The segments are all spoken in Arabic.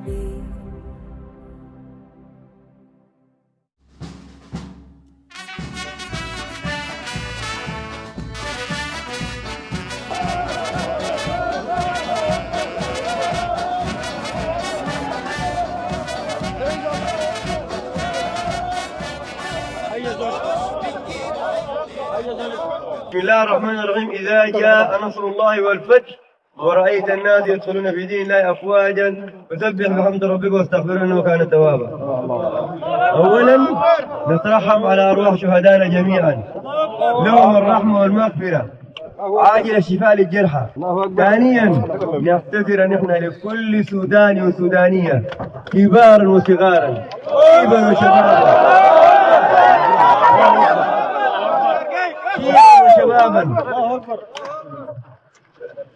بسم الله الرحمن الرحيم. إذا جاء نصر الله والفتح ورأيت الناس يدخلون في دين الله أفواجا فسبح بحمد ربك واستغفره إنه كان توابا. أولا نترحم على أرواح شهدائنا جميعا، لهم الرحمة والمغفرة، عاجل الشفاء للجرحى. ثانيا نفتكر نحن لكل سوداني وسودانية كبارا وصغارا شيبا وشبابا شبابا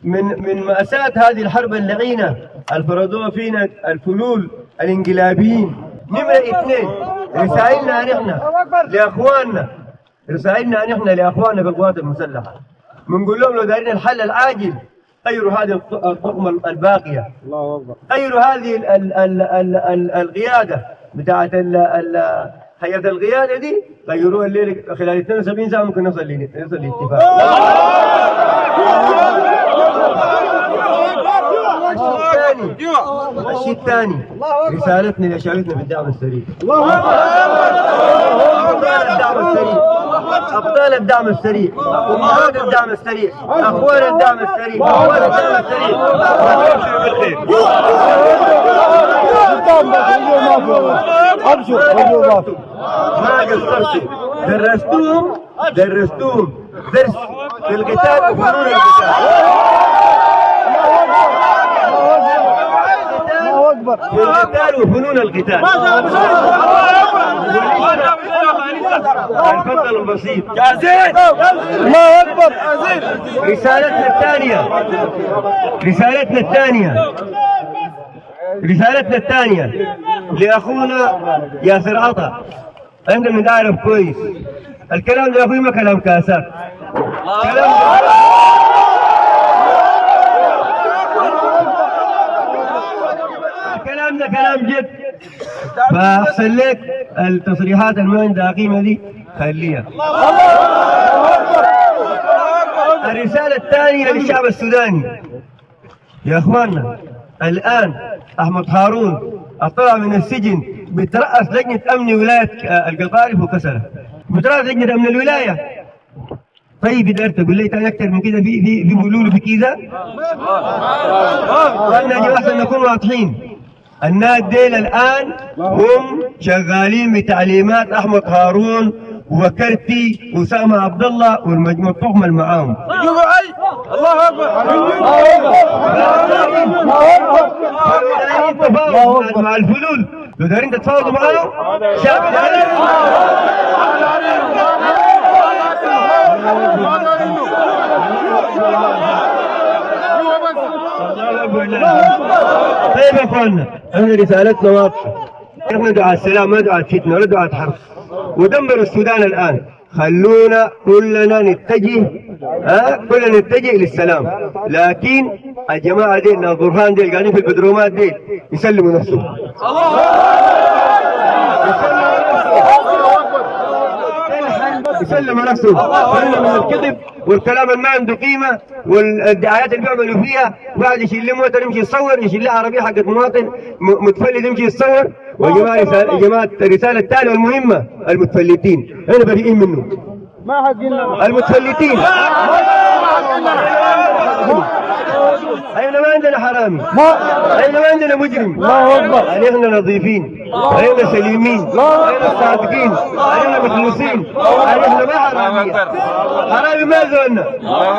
من مأساة هذه الحرب اللعينة الفرضوها فينا الفلول الانقلابيين. نمرة 2 رسائلنا نحن لأخواننا، رسائلنا نحن لأخواننا في القوات المسلحة، بنقول لهم لو دارين الحل العاجل غيروا هذه الطقمة الباقية، غيروا هذه القيادة بتاعت هيئة القيادة دي، غيروها الليلة خلال 72 ساعة ممكن نصل لاتفاق. الشيء الثاني رسالتنا لشبابنا في الدعم السريع. أبطال الدعم السريع، أمهات الدعم السريع، أخوان الدعم السريع، أخوان الدعم السريع، أبشر ما قصرتوا، درستوهم درس في القتال وفنون القتال. في القتال وفنون القتال. الفضل البسيط جاهزين؟ الله أكبر. رسالتنا الثانية لأخونا ياسر عطا. عندنا نعرف كويس الكلام ده ما كلام كاسات، الكلام ده كلام جد. فأحسن لك التصريحات اللي ما عندها قيمة دي خليها. الرسالة الثانية للشعب السوداني، يا اخواننا الآن أحمد هارون طلع من السجن بترأس لجنة أمن ولاية القطارف وكسرة، بترأس لجنة أمن الولاية. طيب قدرت تقول لي ثاني أكثر من كذا؟ في بيقولوا في كذا؟ قلنا يا جماعة نكون واضحين، الناس ديل الآن هم شغالين بتعليمات أحمد هارون وكرتي وأسامة عبد الله والمجموعة الطقم اللي معاهم. الله أكبر. مع الفلول لو دارين تتفاوضوا معاهم شعب طيب يا اخوانا، احنا رسالتنا واضحه، احنا دعاة السلام ما دعاة فتنه ولا دعاة حرب، ودمروا السودان الان. خلونا كلنا نتجه للسلام، لكن الجماعه دي البرهان دي قاعدين في البدرومات دي يسلموا نفسهم. يسلموا نفسهم من الكذب والكلام اللي ما عنده قيمه والدعايات اللي بيعملوا فيها. واحد يشيل موتر يمشي يصور، يشيل له عربيه حقت مواطن متفلت يمشي يصور. ويا جماعه الرساله الثانيه والمهمه، المتفلتين احنا بريئين منه. ما حقنا المتفلتين. احنا ما عندنا حرامي، احنا ما عندنا مجرم، احنا نظيفين، احنا سليمين، احنا صادقين، احنا مخلصين، احنا ما حرامية. حرامي ما زولنا،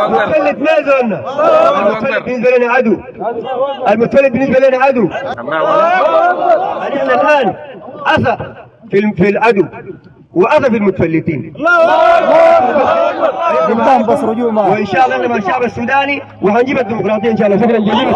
متفلت ما زولنا. المتفلت بالنسبة لنا عدو، المتفلت بالنسبة لنا عدو. احنا الآن أثر في العدو وأثر في المتفلتين. وإن شاء الله مع الشعب السوداني وهنجيب الديمقراطية إن شاء الله. شكرا جزيلا.